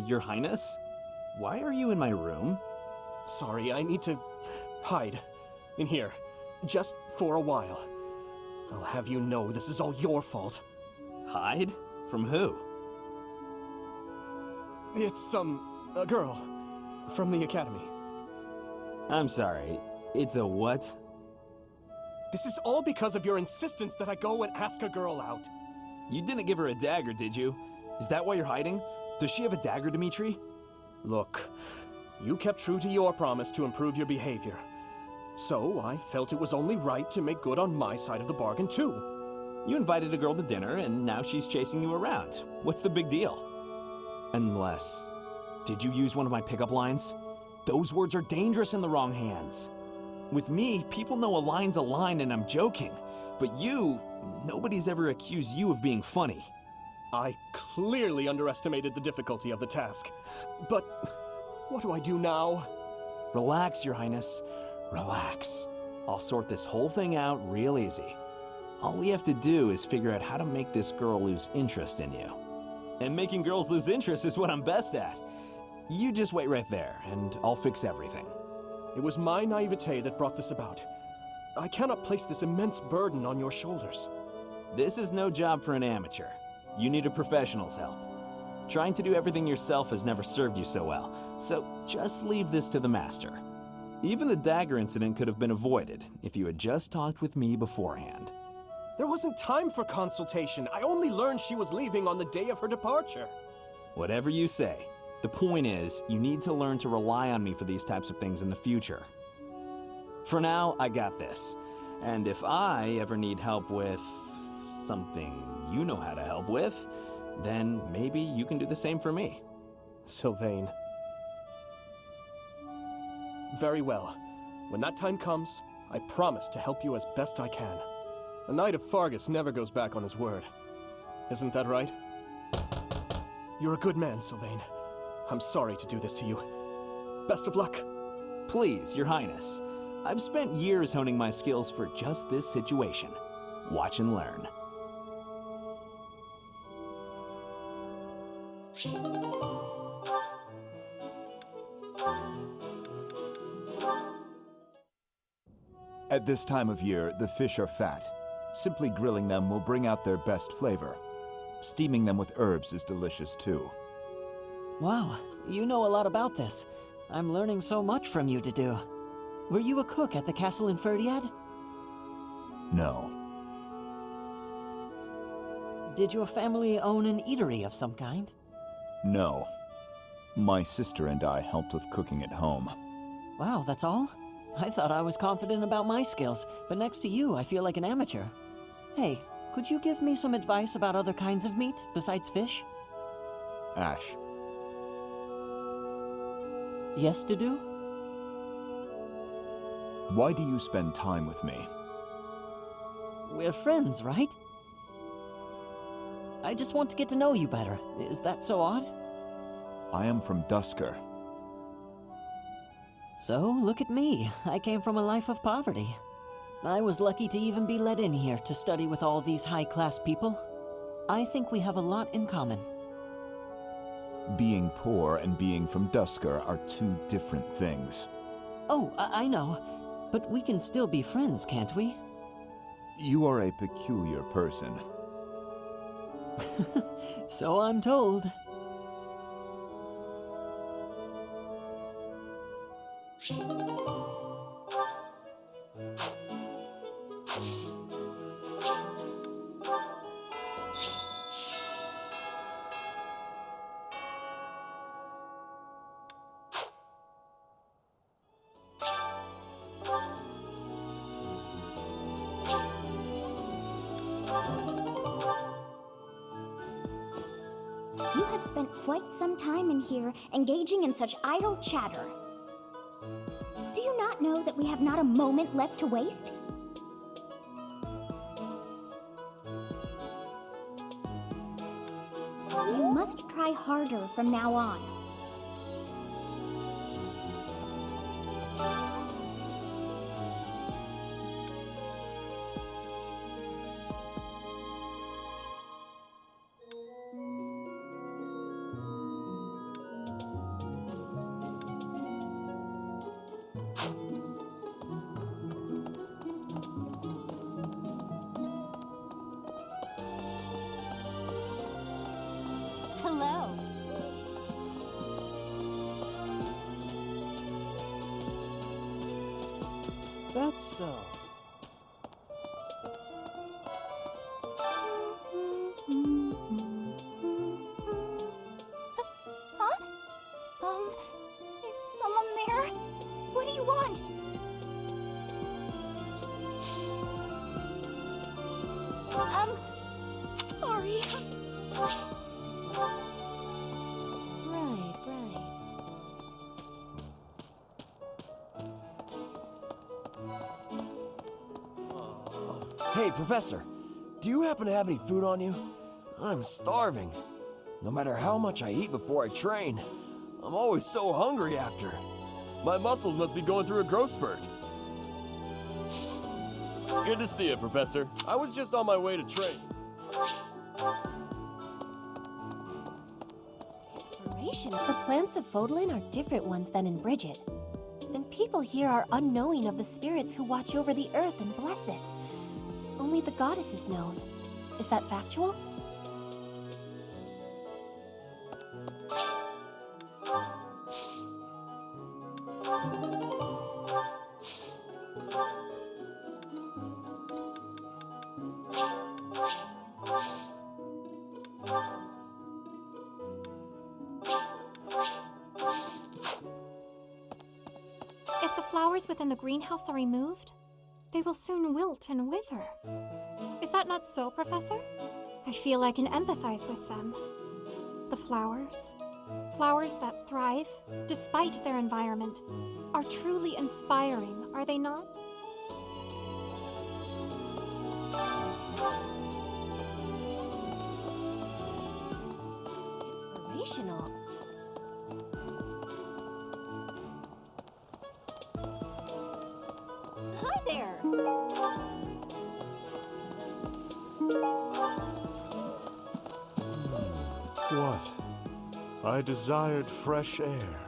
Your Highness? Why are you in my room? Sorry, I need to hide in here, just for a while. I'll have you know this is all your fault. Hide? From who? It's a girl from the academy. I'm sorry, it's a what? This is all because of your insistence that I go and ask a girl out. You didn't give her a dagger, did you? Is that why you're hiding? Does she have a dagger, Dimitri? Look, you kept true to your promise to improve your behavior. So I felt it was only right to make good on my side of the bargain too. You invited a girl to dinner, and now she's chasing you around. What's the big deal? Unless... Did you use one of my pickup lines? Those words are dangerous in the wrong hands. With me, people know a line's a line and I'm joking. But you, nobody's ever accused you of being funny. I clearly underestimated the difficulty of the task. But what do I do now? Relax, Your Highness. Relax. I'll sort this whole thing out real easy. All we have to do is figure out how to make this girl lose interest in you. And making girls lose interest is what I'm best at. You just wait right there, and I'll fix everything. It was my naivete that brought this about. I cannot place this immense burden on your shoulders. This is no job for an amateur. You need a professional's help. Trying to do everything yourself has never served you so well, so just leave this to the master. Even the dagger incident could have been avoided if you had just talked with me beforehand. There wasn't time for consultation. I only learned she was leaving on the day of her departure. Whatever you say. The point is, you need to learn to rely on me for these types of things in the future. For now, I got this. And if I ever need help with something you know how to help with, then maybe you can do the same for me. Sylvain. Very well. When that time comes, I promise to help you as best I can. A knight of Fargus never goes back on his word. Isn't that right? You're a good man, Sylvain. I'm sorry to do this to you. Best of luck. Please, Your Highness. I've spent years honing my skills for just this situation. Watch and learn. At this time of year, the fish are fat. Simply grilling them will bring out their best flavor. Steaming them with herbs is delicious too. Wow, you know a lot about this. I'm learning so much from you to do. Were you a cook at the castle in Ferdiad? No. Did your family own an eatery of some kind? No. My sister and I helped with cooking at home. Wow, that's all? I thought I was confident about my skills, but next to you, I feel like an amateur. Hey, could you give me some advice about other kinds of meat besides fish? Ash. Yes, to do? Why do you spend time with me? We're friends, right? I just want to get to know you better. Is that so odd? I am from Dusker. So, look at me. I came from a life of poverty. I was lucky to even be let in here to study with all these high-class people. I think we have a lot in common. Being poor and being from Dusker are two different things. Oh, I know. But we can still be friends, can't we? You are a peculiar person. So I'm told. You have spent quite some time in here, engaging in such idle chatter. Do you not know that we have not a moment left to waste? You must try harder from now on. That's so. Huh? Is someone there? What do you want? Sorry. Right. Hey, Professor, do you happen to have any food on you? I'm starving. No matter how much I eat before I train, I'm always so hungry after. My muscles must be going through a growth spurt. Good to see you, Professor. I was just on my way to train. Inspiration. The plants of Fodlan are different ones than in Bridget. And people here are unknowing of the spirits who watch over the earth and bless it. Only the goddess is known. Is that factual? If the flowers within the greenhouse are removed, they will soon wilt and wither. Is that not so, Professor? I feel I can empathize with them. The flowers that thrive, despite their environment, are truly inspiring, are they not? Inspirational. Hi there. What? I desired fresh air.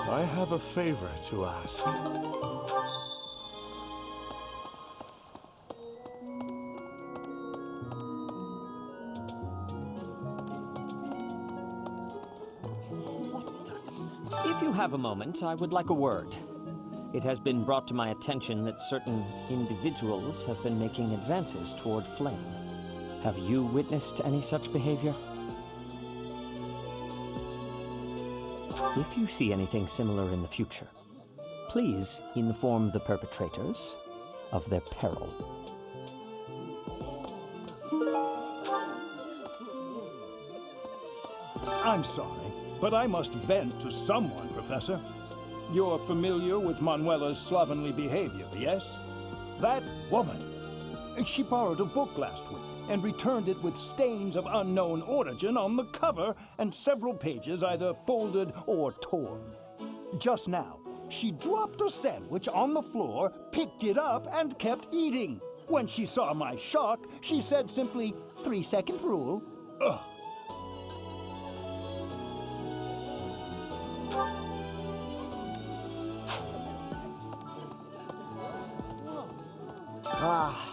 I have a favor to ask. If you have a moment, I would like a word. It has been brought to my attention that certain individuals have been making advances toward Flame. Have you witnessed any such behavior? If you see anything similar in the future, please inform the perpetrators of their peril. I'm sorry, but I must vent to someone, Professor. You're familiar with Manuela's slovenly behavior, yes? That woman. She borrowed a book last week and returned it with stains of unknown origin on the cover and several pages either folded or torn. Just now, she dropped a sandwich on the floor, picked it up, and kept eating. When she saw my shock, she said simply, 3-second rule. Ugh.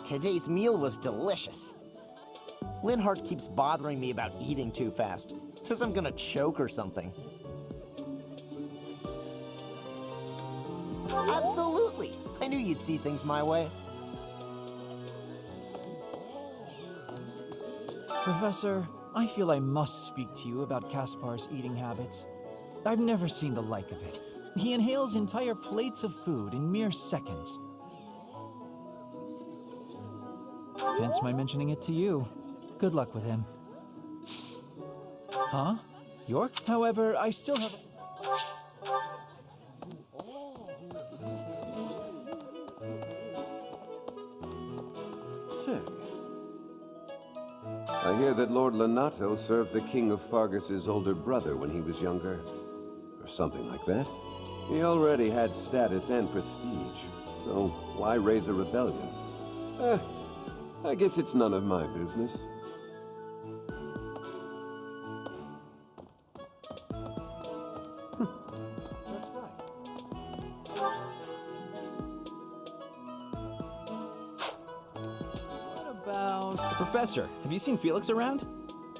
Today's meal was delicious. Linhart keeps bothering me about eating too fast. Says I'm gonna choke or something. Absolutely! I knew you'd see things my way. Professor, I feel I must speak to you about Kaspar's eating habits. I've never seen the like of it. He inhales entire plates of food in mere seconds. Hence my mentioning it to you. Good luck with him. Huh? York? However, I still have... Say, I hear that Lord Lenato served the King of Fargus's older brother when he was younger. Or something like that. He already had status and prestige, so why raise a rebellion? I guess it's none of my business. That's right. What about... Professor, have you seen Felix around?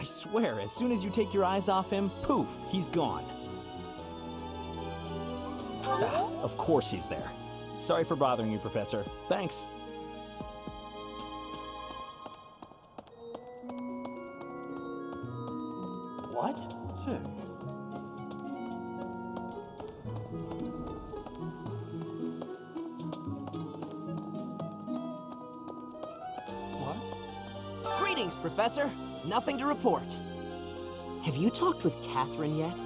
I swear, as soon as you take your eyes off him, poof, he's gone. Ah, of course he's there. Sorry for bothering you, Professor. Thanks. What? Say. What? Greetings, Professor. Nothing to report. Have you talked with Catherine yet?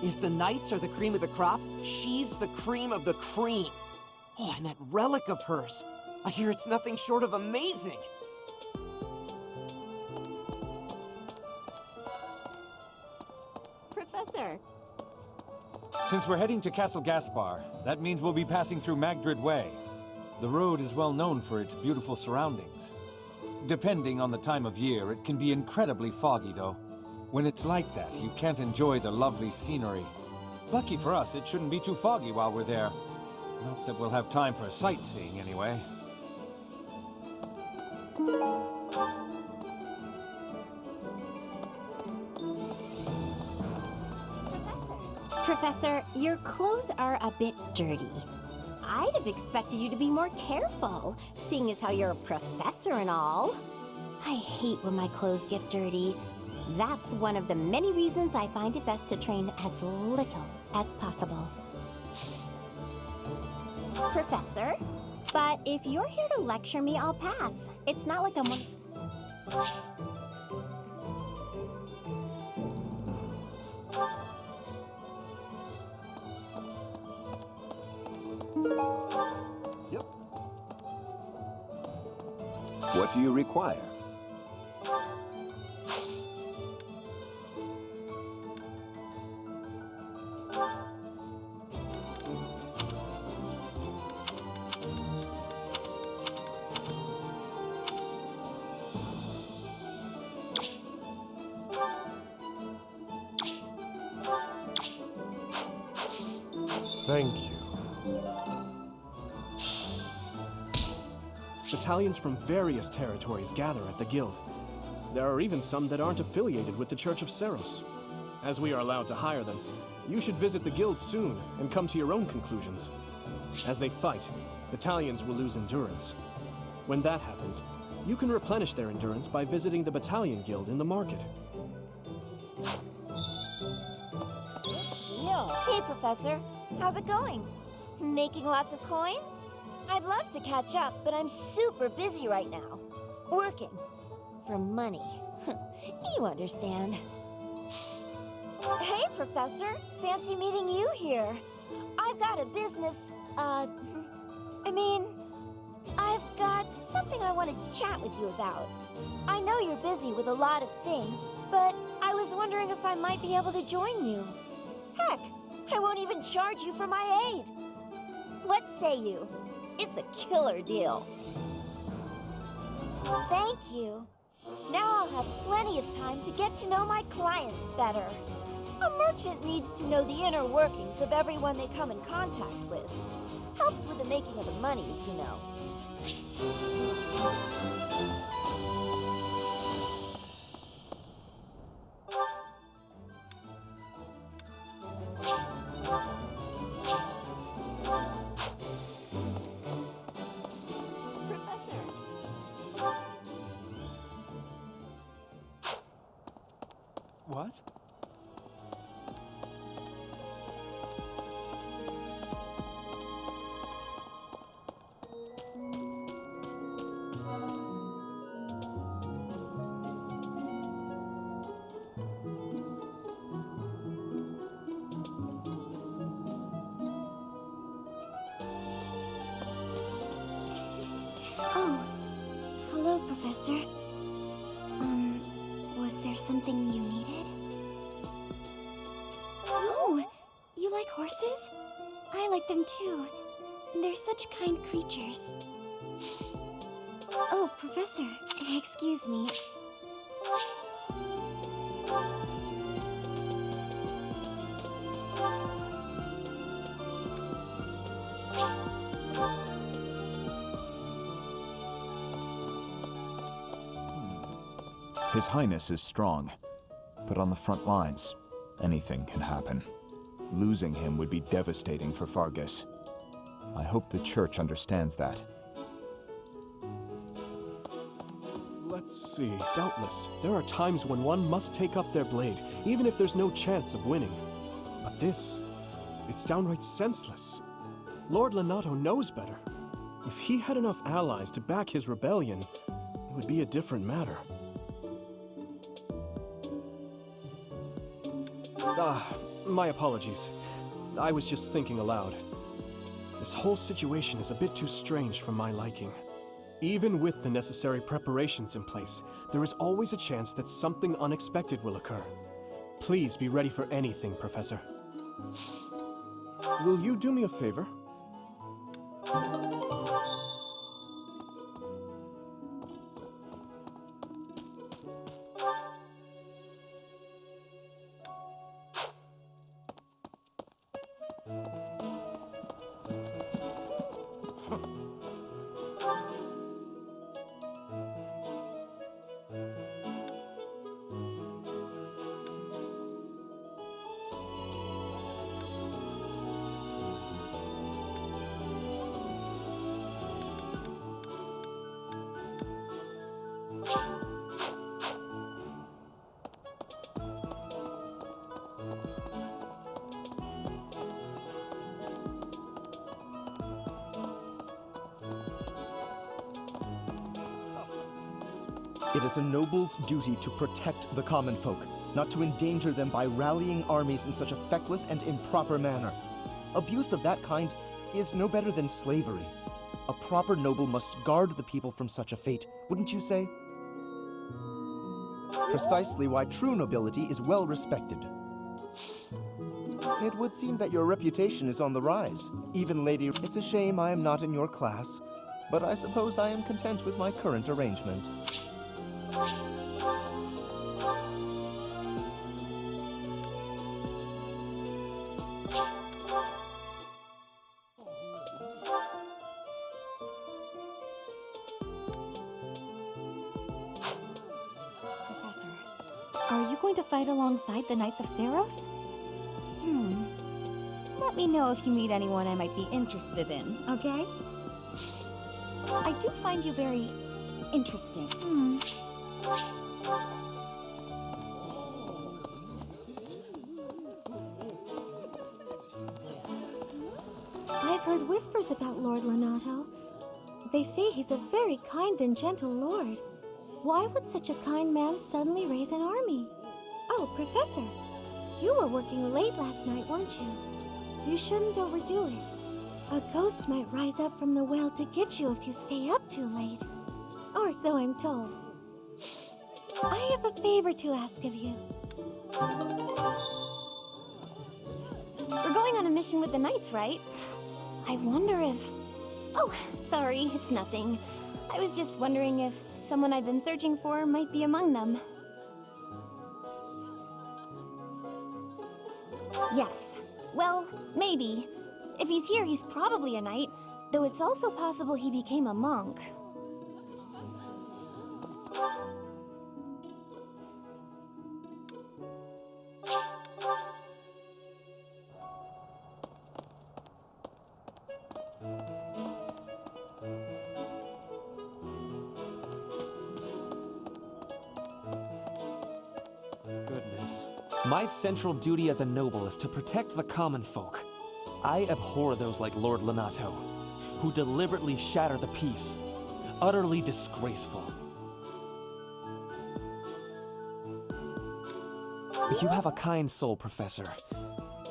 If the knights are the cream of the crop, she's the cream of the cream. Oh, and that relic of hers. I hear it's nothing short of amazing. Professor, Since we're heading to Castle Gaspar, that means we'll be passing through Magdrid Way. The road is well known for its beautiful surroundings. Depending on the time of year, it can be incredibly foggy, though. When it's like that, you can't enjoy the lovely scenery. Lucky for us, it shouldn't be too foggy while we're there. Not that we'll have time for sightseeing, anyway. Professor, your clothes are a bit dirty. I'd have expected you to be more careful, seeing as how you're a professor and all. I hate when my clothes get dirty. That's one of the many reasons I find it best to train as little as possible. Professor, but if you're here to lecture me, I'll pass. It's not like I'm one... Yep. What do you require? Thank you. Battalions from various territories gather at the guild. There are even some that aren't affiliated with the Church of Seros. As we are allowed to hire them, you should visit the guild soon and come to your own conclusions. As they fight, battalions will lose endurance. When that happens, you can replenish their endurance by visiting the battalion guild in the market. Deal. Hey, Professor. How's it going? Making lots of coin? I'd love to catch up, but I'm super busy right now. Working. For money. You understand. Hey, Professor. Fancy meeting you here. I've got a business, I've got something I want to chat with you about. I know you're busy with a lot of things, but I was wondering if I might be able to join you. Heck, I won't even charge you for my aid. What say you? It's a killer deal. Thank you. Now I'll have plenty of time to get to know my clients better. A merchant needs to know the inner workings of everyone they come in contact with. Helps with the making of the monies, you know. What? Oh, hello, Professor. Was there something you needed? Oh, you like horses? I like them too. They're such kind creatures. Oh, Professor, excuse me. His Highness is strong, but on the front lines, anything can happen. Losing him would be devastating for Fargus. I hope the Church understands that. Let's see. Doubtless, there are times when one must take up their blade, even if there's no chance of winning. But this, it's downright senseless. Lord Lenato knows better. If he had enough allies to back his rebellion, it would be a different matter. My apologies. I was just thinking aloud. This whole situation is a bit too strange for my liking. Even with the necessary preparations in place, there is always a chance that something unexpected will occur. Please be ready for anything, Professor. Will you do me a favor? It is a noble's duty to protect the common folk, not to endanger them by rallying armies in such a feckless and improper manner. Abuse of that kind is no better than slavery. A proper noble must guard the people from such a fate, wouldn't you say? Precisely why true nobility is well respected. It would seem that your reputation is on the rise. Even Lady... It's a shame I am not in your class, but I suppose I am content with my current arrangement. Professor, are you going to fight alongside the Knights of Saros? Let me know if you meet anyone I might be interested in, okay? I do find you very interesting. I've heard whispers about Lord Lenato. They say he's a very kind and gentle lord. Why would such a kind man suddenly raise an army? Oh, Professor, you were working late last night, weren't you? You shouldn't overdo it. A ghost might rise up from the well to get you if you stay up too late. Or so I'm told. I have a favor to ask of you. We're going on a mission with the Knights, right? I wonder if... Oh, sorry, it's nothing. I was just wondering if someone I've been searching for might be among them. Yes. Well, maybe. If he's here, he's probably a knight, though it's also possible he became a monk. Goodness. My central duty as a noble is to protect the common folk. I abhor those like Lord Lenato, who deliberately shatter the peace. Utterly disgraceful. You have a kind soul, Professor.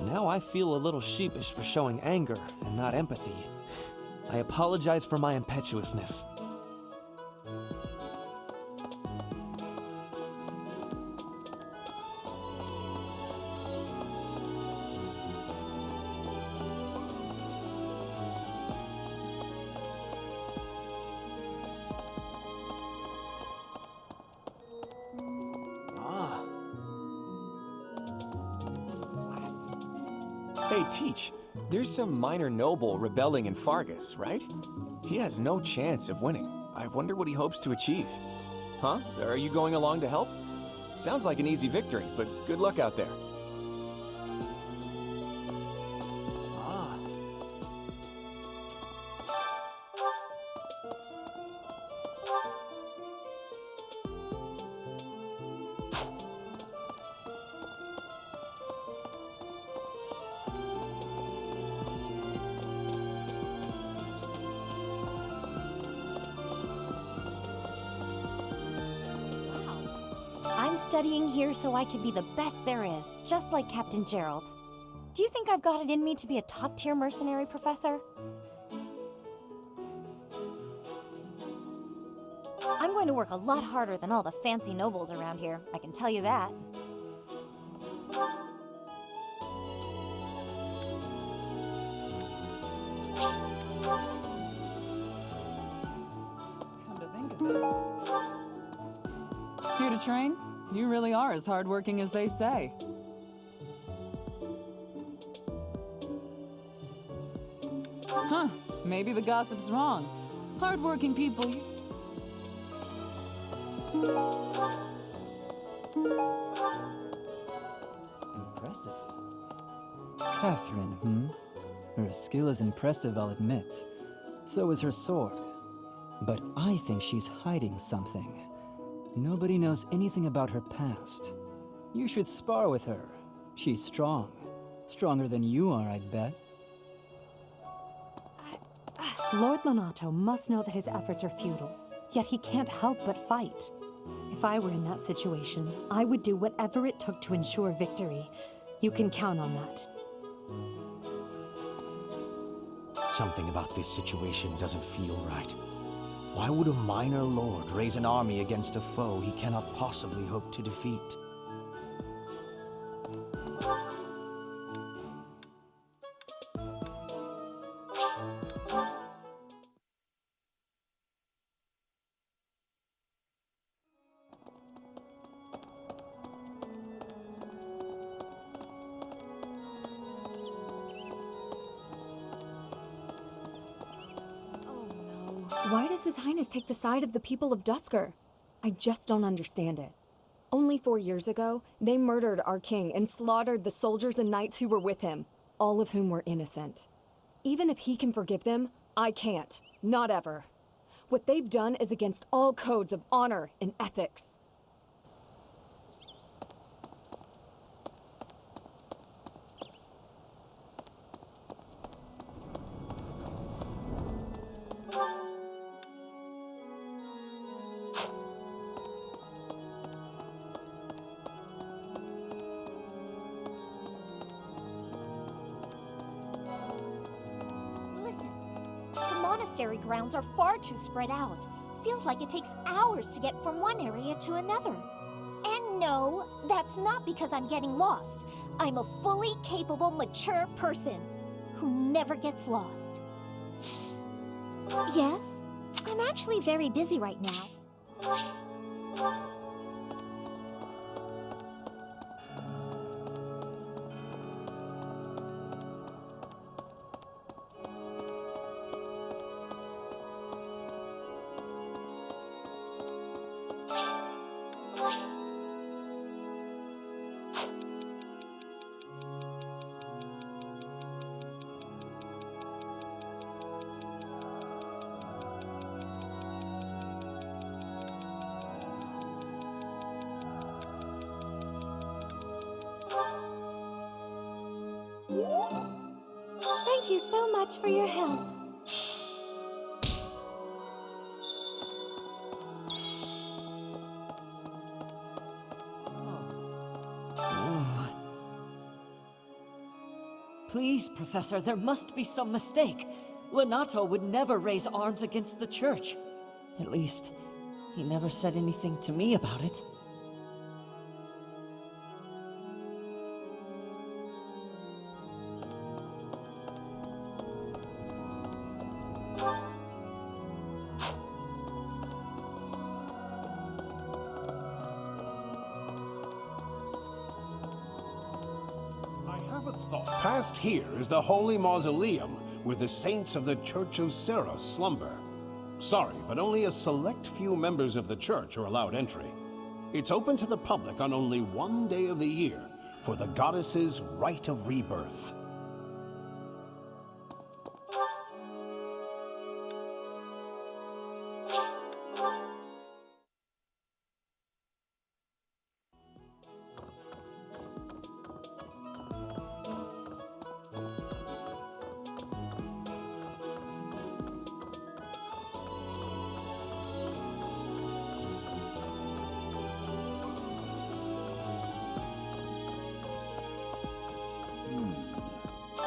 Now I feel a little sheepish for showing anger and not empathy. I apologize for my impetuousness. Hey, Teach, there's some minor noble rebelling in Fargus, right? He has no chance of winning. I wonder what he hopes to achieve. Huh? Are you going along to help? Sounds like an easy victory, but good luck out there. Ah. I'm studying here so I can be the best there is, just like Captain Gerald. Do you think I've got it in me to be a top-tier mercenary, Professor? I'm going to work a lot harder than all the fancy nobles around here, I can tell you that. Come to think of it. Here to train? You really are as hardworking as they say. Huh, maybe the gossip's wrong. Hardworking people... Impressive. Catherine, Her skill is impressive, I'll admit. So is her sword. But I think she's hiding something. Nobody knows anything about her past. You should spar with her. She's strong. Stronger than you are, I'd bet. Lord Lonato must know that his efforts are futile, yet he can't help but fight. If I were in that situation, I would do whatever it took to ensure victory. You can count on that. Something about this situation doesn't feel right. Why would a minor lord raise an army against a foe he cannot possibly hope to defeat? Why does His Highness take the side of the people of Dusker? I just don't understand it. Only 4 years ago, they murdered our king and slaughtered the soldiers and knights who were with him, all of whom were innocent. Even if he can forgive them, I can't. Not ever. What they've done is against all codes of honor and ethics. Monastery grounds are far too spread out. Feels like it takes hours to get from one area to another. And no, that's not because I'm getting lost. I'm a fully capable, mature person who never gets lost. Yes, I'm actually very busy right now. Thank you so much for your help. Please, Professor, there must be some mistake. Lonato would never raise arms against the church. At least, he never said anything to me about it. Past here is the holy mausoleum where the saints of the Church of Serra slumber. Sorry, but only a select few members of the church are allowed entry. It's open to the public on only one day of the year for the goddess's rite of rebirth.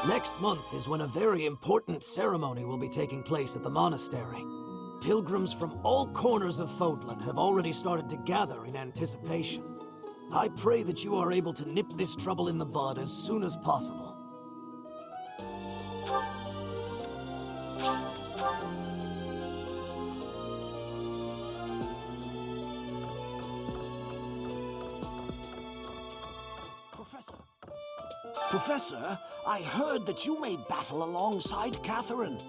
Next month is when a very important ceremony will be taking place at the monastery. Pilgrims from all corners of Fodlan have already started to gather in anticipation. I pray that you are able to nip this trouble in the bud as soon as possible. Professor, I heard that you may battle alongside Catherine.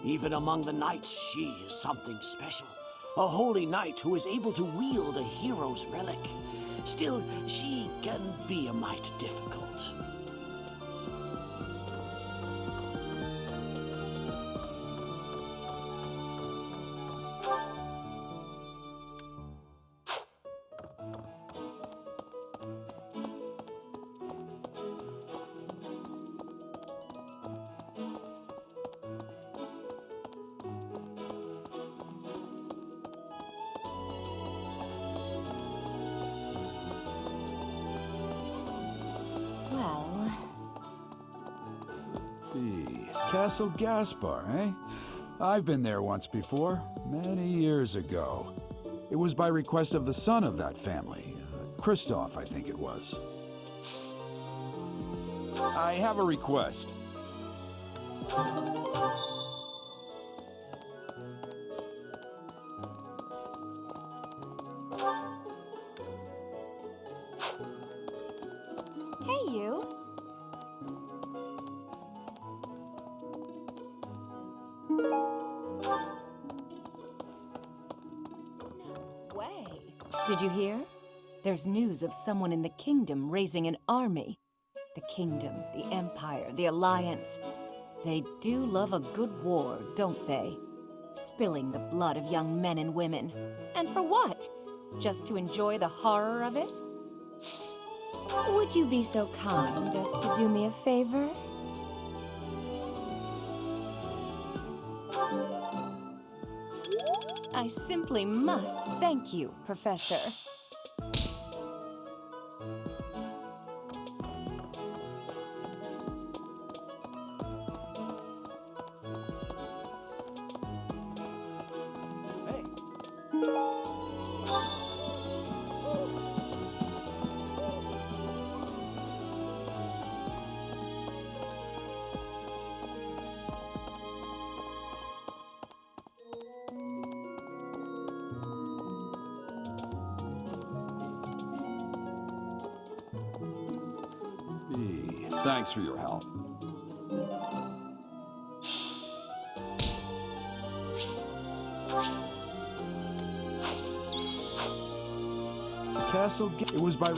Even among the knights, she is something special. A holy knight who is able to wield a hero's relic. Still, she can be a mite difficult. Well, Castle Gaspar, eh? I've been there once before, many years ago. It was by request of the son of that family, Christoph, I think it was. I have a request. hey you. Way. Did you hear? There's news of someone in the kingdom raising an army. The kingdom, the empire, the alliance. They do love a good war, don't they? Spilling the blood of young men and women. And for what? Just to enjoy the horror of it? Would you be so kind as to do me a favor? I simply must thank you, Professor. Thanks for your help. Castle. It was by.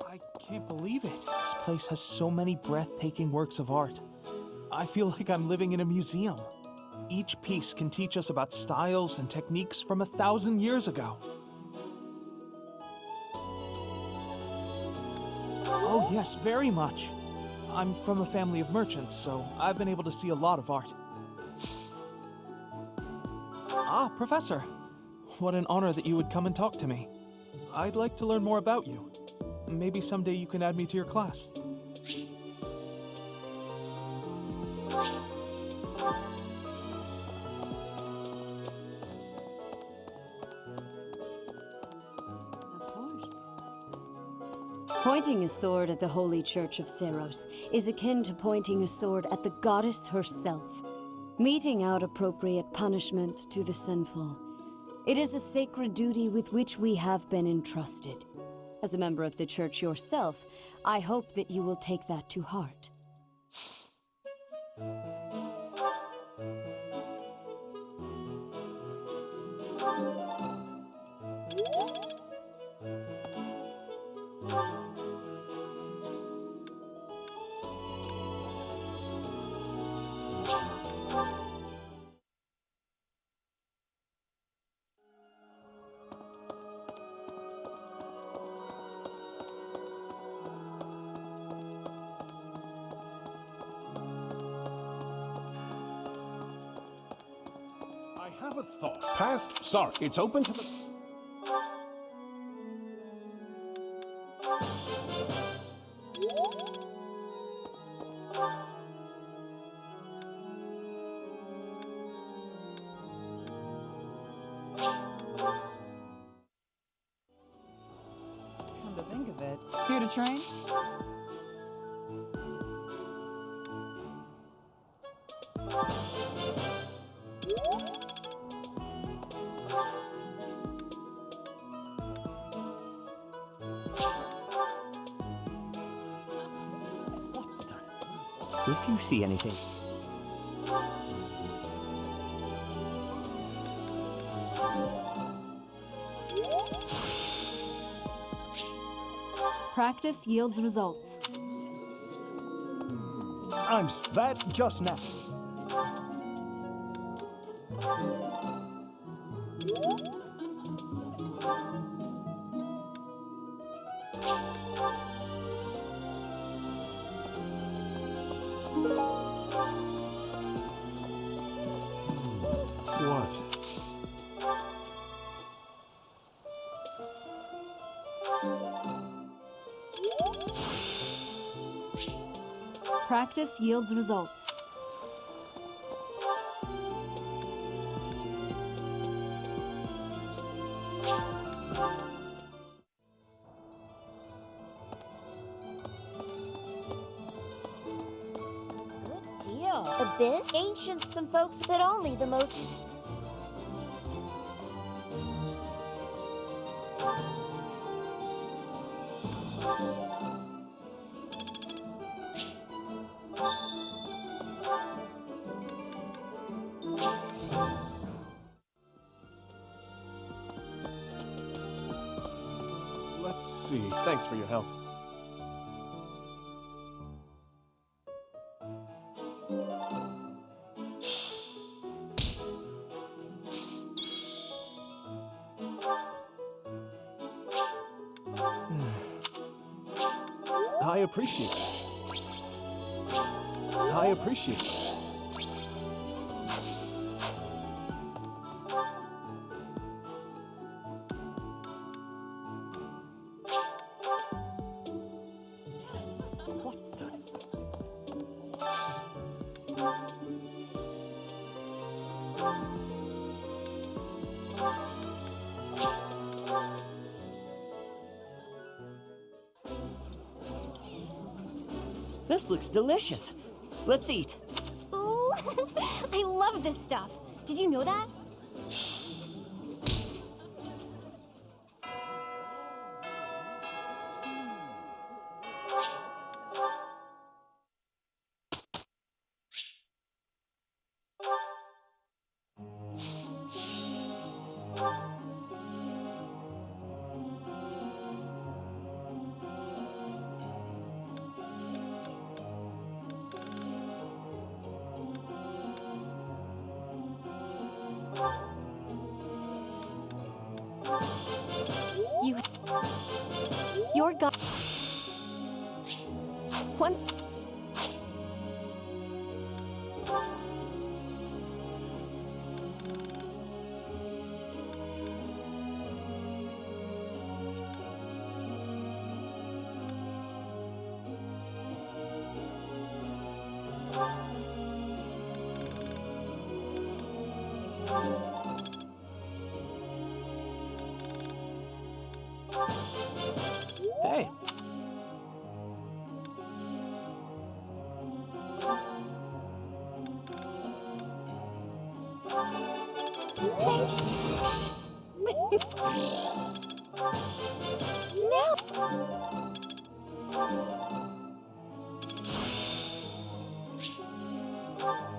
I can't believe it. This place has so many breathtaking works of art. I feel like I'm living in a museum. Each piece can teach us about styles and techniques from 1,000 years ago. Oh yes, very much. I'm from a family of merchants, so I've been able to see a lot of art. Ah, Professor. What an honor that you would come and talk to me. I'd like to learn more about you. Maybe someday you can add me to your class. Of course. Pointing a sword at the Holy Church of Seros is akin to pointing a sword at the goddess herself, meting out appropriate punishment to the sinful. It is a sacred duty with which we have been entrusted. As a member of the church yourself, I hope that you will take that to heart. I have a thought. Past. Sorry, it's open to the. Come to think of it, here to train? If you see anything... Practice yields results. That just now. What? Practice yields results. Good deal. Abyss, ancients and folks, but only the most... Let's see. Thanks for your help. I appreciate it. I appreciate it. This looks delicious. Let's eat. Ooh, I love this stuff. Did you know that? Your God. Once. Hey,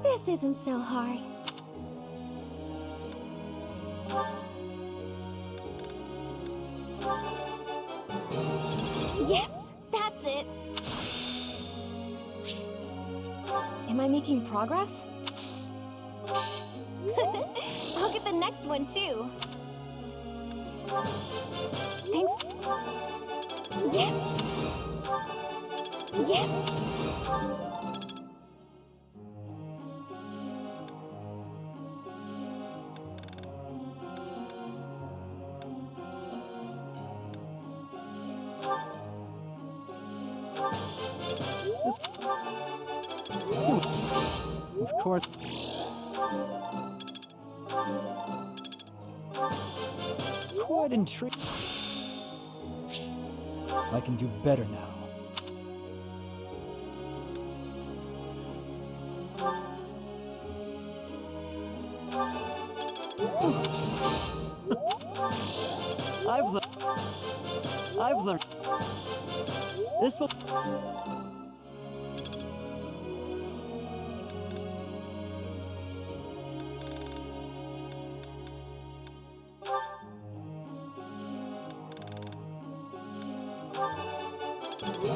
This isn't so hard. Yes, that's it. Am I making progress? I'll get the next one too. Thanks. Yes. Yes. Of course. Quite intrigued. I can do better now. I've learned. This will.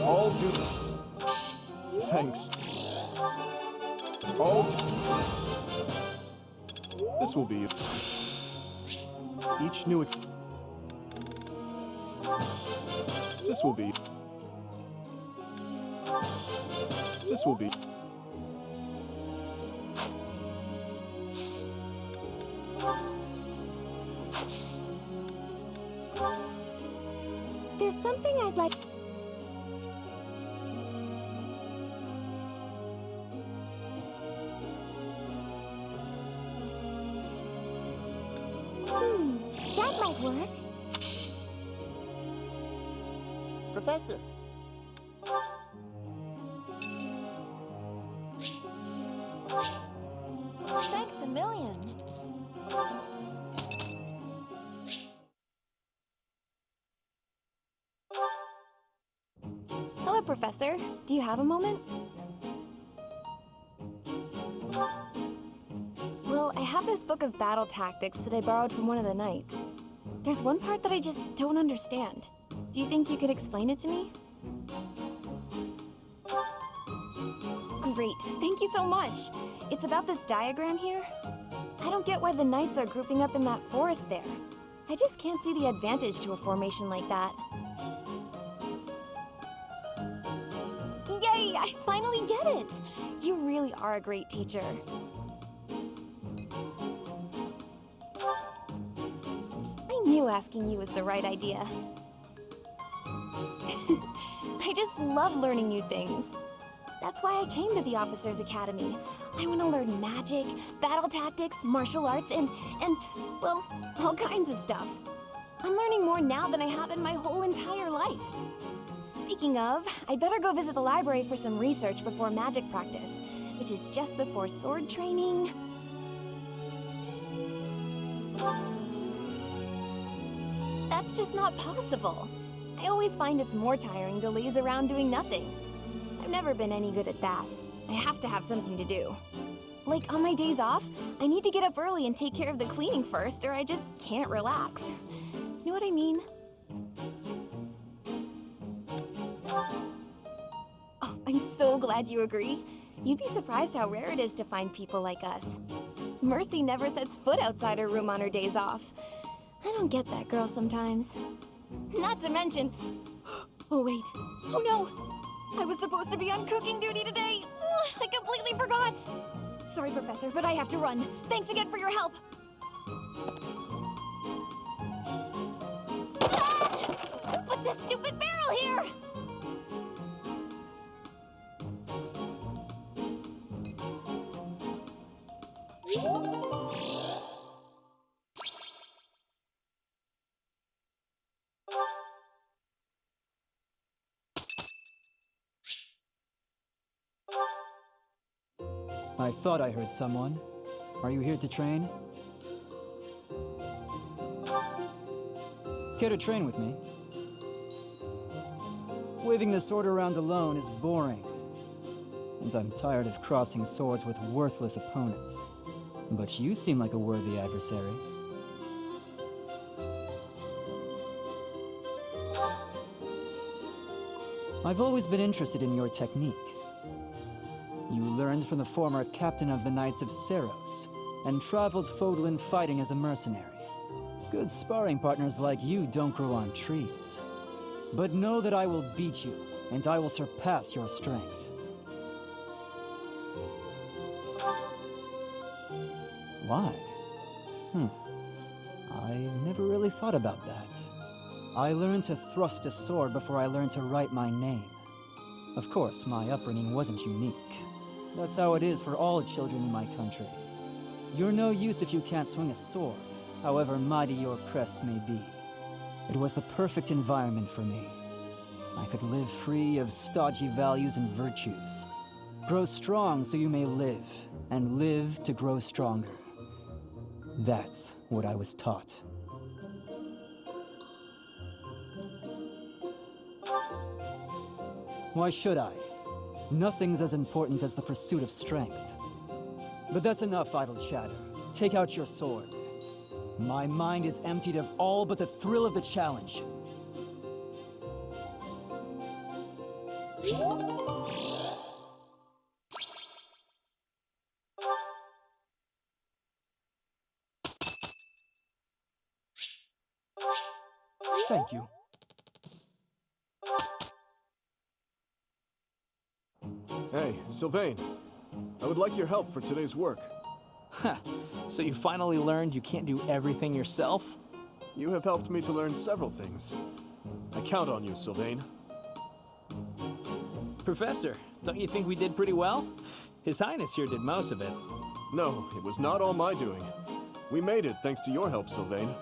All do. Thanks. All do. This will be. Each new. This will be. This will be. There's something I'd like. That might work. Professor. Thanks a million. Hello, Professor. Do you have a moment? Well, I have this book of battle tactics that I borrowed from one of the knights. There's one part that I just don't understand. Do you think you could explain it to me? Great, thank you so much. It's about this diagram here. I don't get why the knights are grouping up in that forest there. I just can't see the advantage to a formation like that. Yay, I finally get it! You really are a great teacher. I knew asking you was the right idea. I just love learning new things. That's why I came to the Officers Academy. I want to learn magic, battle tactics, martial arts, and, well, all kinds of stuff. I'm learning more now than I have in my whole entire life. Speaking of, I'd better go visit the library for some research before magic practice, which is just before sword training. That's just not possible. I always find it's more tiring to laze around doing nothing. I've never been any good at that. I have to have something to do. Like on my days off, I need to get up early and take care of the cleaning first, or I just can't relax. You know what I mean? Oh, I'm so glad you agree. You'd be surprised how rare it is to find people like us. Mercy never sets foot outside her room on her days off. I don't get that girl sometimes. Not to mention... Oh wait, oh no! I was supposed to be on cooking duty today! Ugh, I completely forgot! Sorry, Professor, but I have to run. Thanks again for your help! Ah! Who put this stupid barrel here? I thought I heard someone. Are you here to train? Care to train with me? Waving the sword around alone is boring. And I'm tired of crossing swords with worthless opponents. But you seem like a worthy adversary. I've always been interested in your technique. You learned from the former captain of the Knights of Seros, and traveled Fodlan fighting as a mercenary. Good sparring partners like you don't grow on trees. But know that I will beat you, and I will surpass your strength. Why? I never really thought about that. I learned to thrust a sword before I learned to write my name. Of course, my upbringing wasn't unique. That's how it is for all children in my country. You're no use if you can't swing a sword, however mighty your crest may be. It was the perfect environment for me. I could live free of stodgy values and virtues. Grow strong so you may live, and live to grow stronger. That's what I was taught. Why should I? Nothing's as important as the pursuit of strength. But that's enough idle chatter. Take out your sword. My mind is emptied of all but the thrill of the challenge. Thank you. Hey, Sylvain. I would like your help for today's work. Ha! So you finally learned you can't do everything yourself? You have helped me to learn several things. I count on you, Sylvain. Professor, don't you think we did pretty well? His Highness here did most of it. No, it was not all my doing. We made it thanks to your help, Sylvain.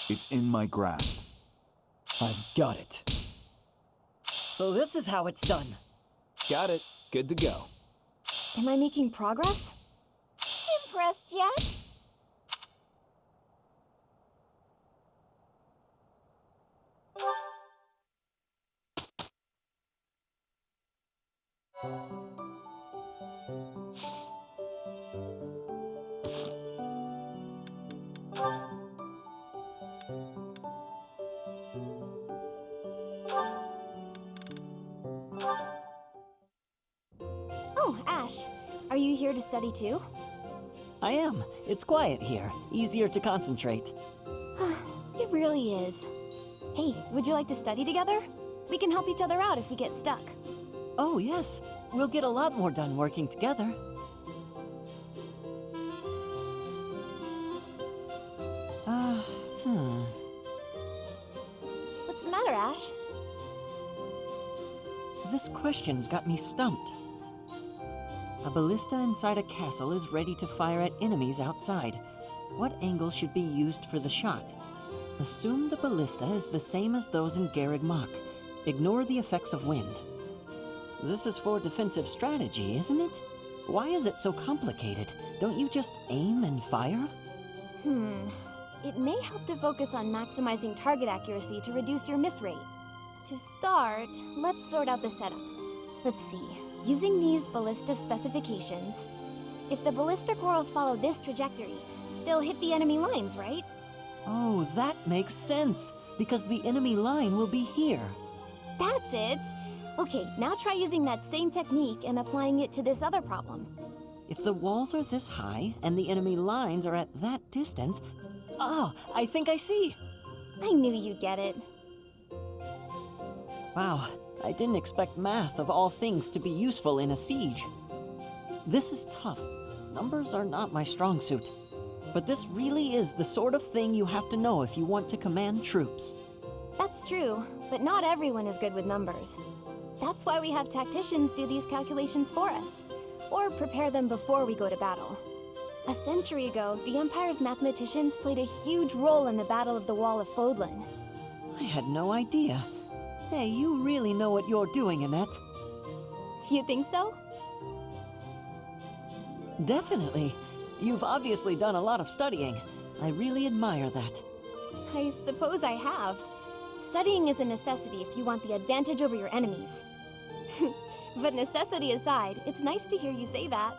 It's in my grasp. I've got it. So this is how it's done. Got it. Good to go. Am I making progress? Impressed yet? Oh, Ash. Are you here to study too? I am. It's quiet here. Easier to concentrate. It really is. Hey, would you like to study together? We can help each other out if we get stuck. Oh, yes. We'll get a lot more done working together. What's the matter, Ash? This question's got me stumped. A ballista inside a castle is ready to fire at enemies outside. What angle should be used for the shot? Assume the ballista is the same as those in Garreg Mach. Ignore the effects of wind. This is for defensive strategy, isn't it? Why is it so complicated? Don't you just aim and fire? It may help to focus on maximizing target accuracy to reduce your miss rate. To start, let's sort out the setup. Let's see. Using these ballista specifications, if the ballista corals follow this trajectory, they'll hit the enemy lines, right? Oh, that makes sense, because the enemy line will be here. That's it! Okay, now try using that same technique and applying it to this other problem. If the walls are this high and the enemy lines are at that distance... Oh, I think I see! I knew you'd get it. Wow, I didn't expect math of all things to be useful in a siege. This is tough. Numbers are not my strong suit. But this really is the sort of thing you have to know if you want to command troops. That's true, but not everyone is good with numbers. That's why we have tacticians do these calculations for us, or prepare them before we go to battle. A century ago, the Empire's mathematicians played a huge role in the Battle of the Wall of Fodlan. I had no idea. Hey, you really know what you're doing, Annette. You think so? Definitely. You've obviously done a lot of studying. I really admire that. I suppose I have. Studying is a necessity if you want the advantage over your enemies. But necessity aside, it's nice to hear you say that.